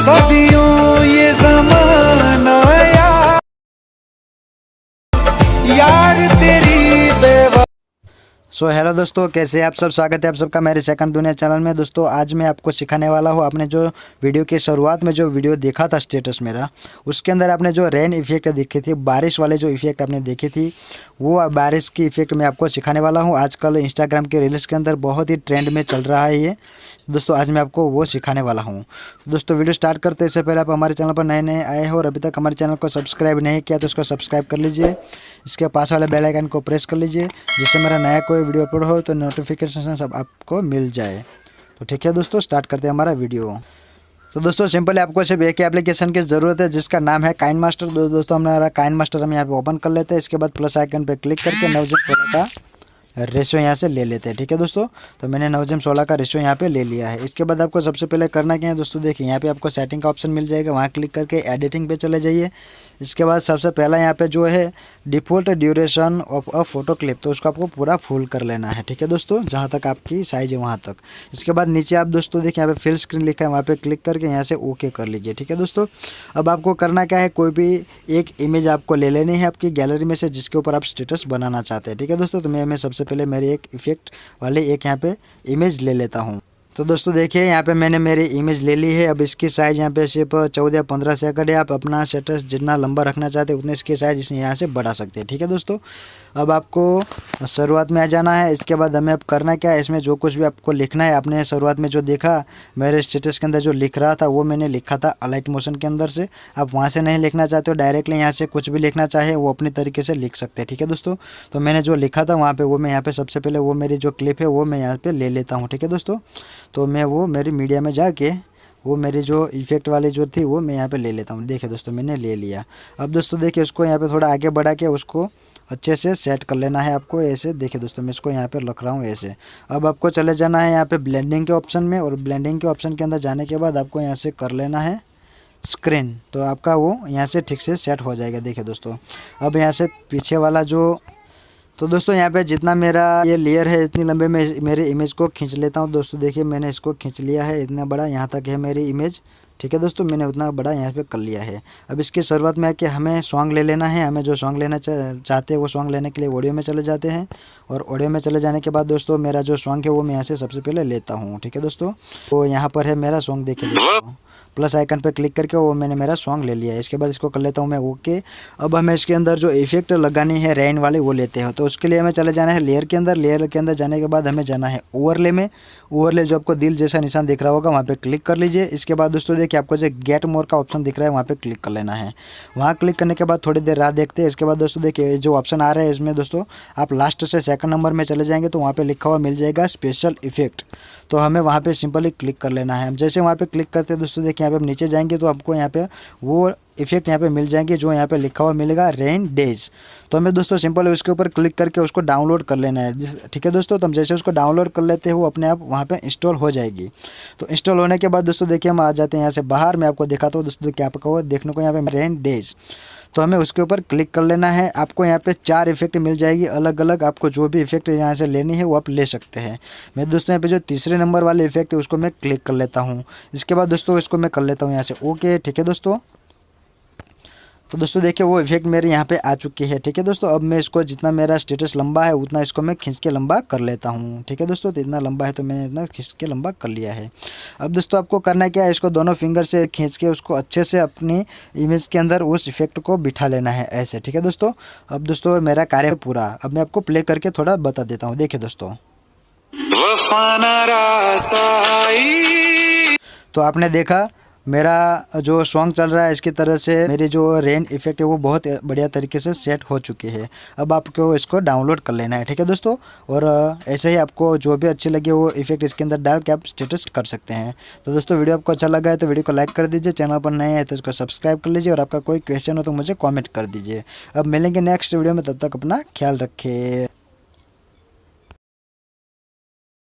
सदियों ये जमाना यार तेरी बेवा। सो हेलो दोस्तों, कैसे हैं आप सब। स्वागत है आप सबका मेरे सेकंड दुनिया चैनल में। दोस्तों आज मैं आपको सिखाने वाला हूँ। आपने जो वीडियो के शुरुआत में जो वीडियो देखा था स्टेटस मेरा, उसके अंदर आपने जो रेन इफेक्ट देखी थी, बारिश वाले जो इफेक्ट आपने देखी थी, वो बारिश की इफेक्ट मैं आपको सिखाने वाला हूँ। आजकल इंस्टाग्राम के रील्स के अंदर बहुत ही ट्रेंड में चल रहा है ये। दोस्तों आज मैं आपको वो सिखाने वाला हूँ। दोस्तों वीडियो स्टार्ट करते इससे पहले आप हमारे चैनल पर नए नए आए हो और अभी तक हमारे चैनल को सब्सक्राइब नहीं किया तो उसको सब्सक्राइब कर लीजिए। इसके पास वाले बेल आइकन को प्रेस कर लीजिए, जिससे मेरा नया कोई वीडियो अपलोड हो तो नोटिफिकेशन सब आपको मिल जाए। तो ठीक है दोस्तों, स्टार्ट करते हैं हमारा वीडियो। तो दोस्तों सिंपली आपको सिर्फ एक ही एप्लीकेशन की ज़रूरत है, जिसका नाम है काइनमास्टर। दोस्तों हमारा काइनमास्टर हम यहाँ पे ओपन कर लेते हैं। इसके बाद प्लस आइकन पे क्लिक करके 9:16 का रेशियो यहाँ से ले लेते हैं। ठीक है दोस्तों, तो मैंने 9:16 का रेशियो यहाँ पे ले लिया है। इसके बाद आपको सबसे पहले करना क्या है दोस्तों, देखिए यहाँ पे आपको सेटिंग का ऑप्शन मिल जाएगा, वहाँ क्लिक करके एडिटिंग पे चले जाइए। इसके बाद सबसे पहला यहाँ पे जो है default duration of a photo clip, तो उसको आपको पूरा फुल कर लेना है। ठीक है दोस्तों, जहाँ तक आपकी साइज़ है वहाँ तक। इसके बाद नीचे आप दोस्तों देखिए यहाँ पे फिल स्क्रीन लिखा है, वहाँ पे क्लिक करके यहाँ से ओके कर लीजिए। ठीक है दोस्तों, अब आपको करना क्या है, कोई भी एक इमेज आपको ले लेनी है आपकी गैलरी में से, जिसके ऊपर आप स्टेटस बनाना चाहते हैं। ठीक है दोस्तों, तो मैं सबसे पहले मेरी एक इफेक्ट वाले एक यहाँ पे इमेज ले लेता हूँ। तो दोस्तों देखिए यहाँ पे मैंने मेरी इमेज ले ली है। अब इसकी साइज़ यहाँ पे सिर्फ 14-15 सेकंड है। आप अपना स्टेटस जितना लंबा रखना चाहते हैं उतने इसकी साइज़ यहाँ से बढ़ा सकते हैं। ठीक है दोस्तों, अब आपको शुरुआत में आ जाना है। इसके बाद हमें अब करना क्या है, इसमें जो कुछ भी आपको लिखना है, आपने शुरुआत में जो देखा मेरे स्टेटस के अंदर जो लिख रहा था, वो मैंने लिखा था अलाइट मोशन के अंदर से। आप वहाँ से नहीं लिखना चाहते हो, डायरेक्टली यहाँ से कुछ भी लिखना चाहे वो अपने तरीके से लिख सकते हैं। ठीक है दोस्तों, तो मैंने जो लिखा था वहाँ पर वो मैं यहाँ पर सबसे पहले वो मेरी जो क्लिप है वो मैं यहाँ पर ले लेता हूँ। ठीक है दोस्तों, तो मैं वो मेरी मीडिया में जाके वो मेरी जो इफेक्ट वाली जो थी वो मैं यहाँ पे ले लेता हूँ। देखिए दोस्तों मैंने ले लिया। अब दोस्तों देखिए उसको यहाँ पे थोड़ा आगे बढ़ा के उसको अच्छे से सेट कर लेना है आपको ऐसे। देखिए दोस्तों मैं इसको यहाँ पे रख रहा हूँ ऐसे। अब आपको चले जाना है यहाँ पे ब्लेंडिंग के ऑप्शन में, और ब्लेंडिंग के ऑप्शन के अंदर जाने के बाद आपको यहाँ से कर लेना है स्क्रीन, तो आपका वो यहाँ से ठीक से सेट हो जाएगा। देखिए दोस्तों अब यहाँ से पीछे वाला जो, तो दोस्तों यहाँ पे जितना मेरा ये लेयर है इतनी लंबे में मेरे इमेज को खींच लेता हूँ। दोस्तों देखिए मैंने इसको खींच लिया है, इतना बड़ा यहाँ तक है मेरी इमेज। ठीक है दोस्तों, मैंने उतना बड़ा यहाँ पे कर लिया है। अब इसकी शुरुआत में आके हमें सॉन्ग ले लेना है। हमें जो सॉन्ग लेना चाहते हैं वो सॉन्ग लेने के लिए ऑडियो में चले जाते हैं, और ऑडियो में चले जाने के बाद दोस्तों मेरा जो सॉन्ग है वो मैं यहाँ से सबसे पहले लेता हूँ। ठीक है दोस्तों, तो यहाँ पर है मेरा सॉन्ग। देखिए दोस्तों प्लस आइकन पे क्लिक करके वो मैंने मेरा सॉन्ग ले लिया है। इसके बाद इसको कर लेता हूँ मैं ओके। अब हमें इसके अंदर जो इफेक्ट लगानी है रेन वाले वो लेते हैं, तो उसके लिए हमें चले जाना है लेयर के अंदर। लेयर के अंदर जाने के बाद हमें जाना है ओवरले में। ओवरले जो आपको दिल जैसा निशान दिख रहा होगा वहाँ पे क्लिक कर लीजिए। इसके बाद दोस्तों देखिए आपको जो गेट मोर का ऑप्शन दिख रहा है वहाँ पे क्लिक कर लेना है। वहाँ क्लिक करने के बाद थोड़ी देर राह देखते हैं। इसके बाद दोस्तों देखिए जो ऑप्शन आ रहा है इसमें दोस्तों आप लास्ट से सेकंड नंबर में चले जाएंगे तो वहाँ पे लिखा हुआ मिल जाएगा स्पेशल इफेक्ट, तो हमें वहाँ पे सिंपली क्लिक कर लेना है। हम जैसे वहाँ पे क्लिक करते हैं दोस्तों देखिए यहाँ पे नीचे जाएंगे तो आपको यहाँ पे वो इफेक्ट यहाँ पे मिल जाएंगे जो यहाँ पे लिखा हुआ मिलेगा रेन डेज। तो हमें दोस्तों सिंपल उसके ऊपर क्लिक करके उसको डाउनलोड कर लेना है। ठीक है दोस्तों, तो हम जैसे उसको डाउनलोड कर लेते हैं वो अपने आप वहाँ पे इंस्टॉल हो जाएगी। तो इंस्टॉल होने के बाद दोस्तों देखिए हम आ जाते हैं यहाँ से बाहर। मैं आपको दिखाता हूँ दोस्तों क्या आपको देखने को यहाँ पे रेन डेज, तो हमें उसके ऊपर क्लिक कर लेना है। आपको यहाँ पे 4 इफेक्ट मिल जाएगी अलग अलग, आपको जो भी इफेक्ट यहाँ से लेनी है वो आप ले सकते हैं। मैं दोस्तों यहाँ पे जो तीसरे नंबर वाले इफेक्ट है उसको मैं क्लिक कर लेता हूँ। इसके बाद दोस्तों इसको मैं कर लेता हूँ यहाँ से ओके। ठीक है दोस्तों, तो दोस्तों देखिए वो इफेक्ट मेरे यहाँ पे आ चुकी है। ठीक है दोस्तों, अब मैं इसको जितना मेरा स्टेटस लंबा है उतना इसको मैं खींच के लंबा कर लेता हूँ। ठीक है दोस्तों, तो इतना लंबा है तो मैंने इतना खींच के लंबा कर लिया है। अब दोस्तों आपको करना क्या है, इसको दोनों फिंगर से खींच के उसको अच्छे से अपनी इमेज के अंदर उस इफेक्ट को बिठा लेना है ऐसे। ठीक है दोस्तों, अब दोस्तों मेरा कार्य पूरा, अब मैं आपको प्ले करके थोड़ा बता देता हूँ। देखिए दोस्तों तो आपने देखा मेरा जो सॉन्ग चल रहा है इसकी तरह से मेरी जो रेन इफेक्ट है वो बहुत बढ़िया तरीके से सेट हो चुकी है। अब आपको इसको डाउनलोड कर लेना है। ठीक है दोस्तों, और ऐसे ही आपको जो भी अच्छी लगे वो इफेक्ट इसके अंदर डाल के आप स्टेटस कर सकते हैं। तो दोस्तों वीडियो आपको अच्छा लगा है तो वीडियो को लाइक कर दीजिए, चैनल पर नए हैं तो इसको सब्सक्राइब कर लीजिए, और आपका कोई क्वेश्चन हो तो मुझे कॉमेंट कर दीजिए। अब मिलेंगे नेक्स्ट वीडियो में, तब तक अपना ख्याल रखें।